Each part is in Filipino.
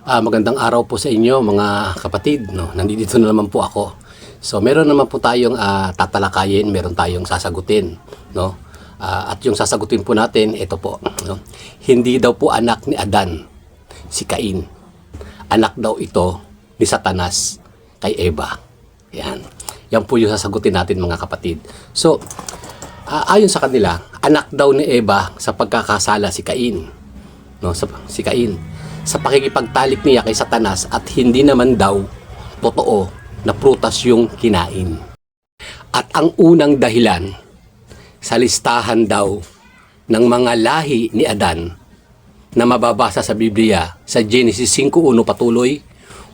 Magandang araw po sa inyo mga kapatid, no? Nandito na naman po ako. So meron naman po tayong tatalakayin, meron tayong sasagutin, no? At yung sasagutin po natin, ito po, no? Hindi daw po anak ni Adan si Cain. Anak daw ito ni Satanas kay Eva. Yan. Yan po yung sasagutin natin mga kapatid. So ayon sa kanila, anak daw ni Eva sa pagkakasala si Cain, no? Si Cain sa pakikipagtalik niya kay Satanas at hindi naman daw totoo na prutas yung kinain. At ang unang dahilan sa listahan daw ng mga lahi ni Adan na mababasa sa Biblia sa Genesis 5:1 patuloy,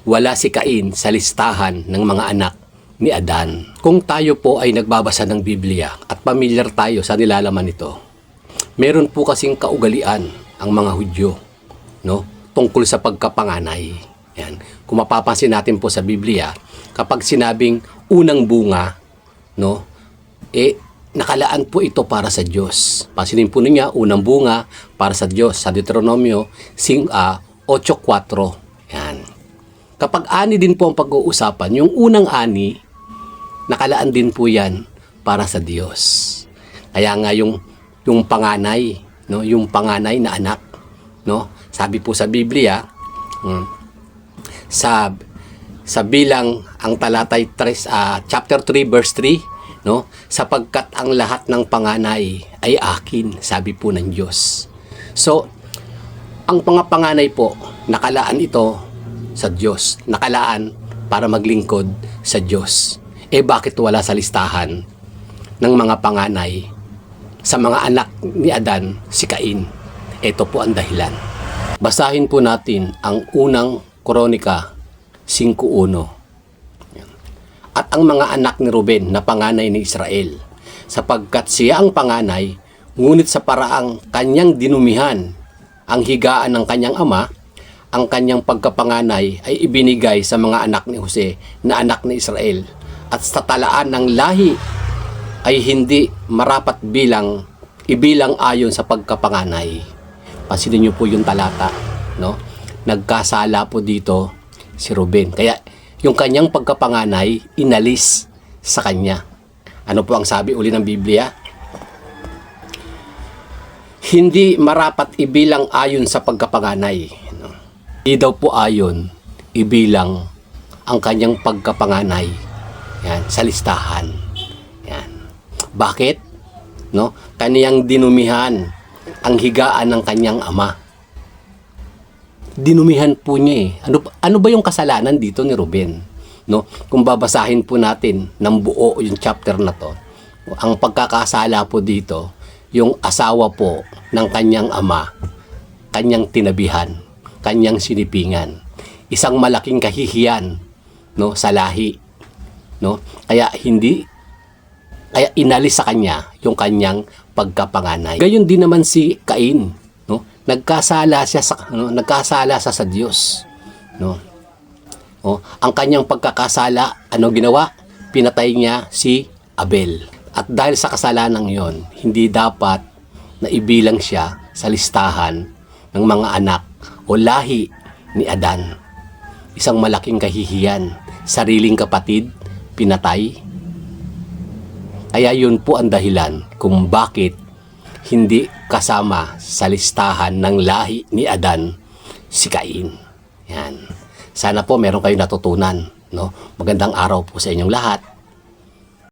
wala si Cain sa listahan ng mga anak ni Adan. Kung tayo po ay nagbabasa ng Biblia at pamilyar tayo sa nilalaman nito, meron po kasing kaugalian ang mga Hudyo, no? Tungkol sa pagkapanganay. Yan. Kung mapapansin natin po sa Biblia, kapag sinabing unang bunga, no, nakalaan po ito para sa Diyos. Pansinin po niya, unang bunga para sa Diyos. Sa Deuteronomio 8:4. Yan. Kapag ani din po ang pag-uusapan, yung unang ani, nakalaan din po yan para sa Diyos. Kaya nga yung panganay, no, yung panganay na anak, no, sabi po sa Biblia, sa bilang ang talatay 3, chapter 3 verse 3, no, sapagkat ang lahat ng panganay ay akin, sabi po ng Diyos. So ang mga panganay po, nakalaan ito sa Diyos, nakalaan para maglingkod sa Diyos. Bakit wala sa listahan ng mga panganay sa mga anak ni Adan si Cain? Ito po ang dahilan. Basahin po natin ang unang Kronika 5:1. At ang mga anak ni Ruben na panganay ni Israel, sapagkat siya ang panganay, ngunit sa paraang kanyang dinumihan ang higaan ng kanyang ama, ang kanyang pagkapanganay ay ibinigay sa mga anak ni Jose na anak ni Israel, at sa talaan ng lahi ay hindi marapat ibilang ayon sa pagkapanganay. Pansinin niyo po yung talata, no? Nagkasala po dito si Ruben. Kaya yung kanyang pagkapanganay inalis sa kanya. Ano po ang sabi uli ng Biblia? Hindi marapat ibilang ayon sa pagkapanganay, no? Hindi daw po ayon ibilang ang kanyang pagkapanganay, yan, sa listahan. Yan. Bakit? No? Kaniyang dinumihan ang higaan ng kanyang ama. Dinumihan po niya Ano ba yung kasalanan dito ni Ruben? No? Kung babasahin po natin ng buo yung chapter na to, ang pagkakasala po dito, yung asawa po ng kanyang ama, kanyang tinabihan, kanyang sinipingan. Isang malaking kahihiyan, no, sa lahi, no? Kaya inalis sa kanya yung kanyang pagkapanganay. Gayon din naman si Cain, no? Nagkasala siya sa Diyos, no? Ang kanyang pagkakasala, ano ginawa? Pinatay niya si Abel. At dahil sa kasalanan yon, hindi dapat na ibilang siya sa listahan ng mga anak o lahi ni Adan. Isang malaking kahihiyan, sariling kapatid, pinatay. Kaya yun po ang dahilan kung bakit hindi kasama sa listahan ng lahi ni Adan si Cain. Yan. Sana po meron kayong natutunan, no? Magandang araw po sa inyong lahat.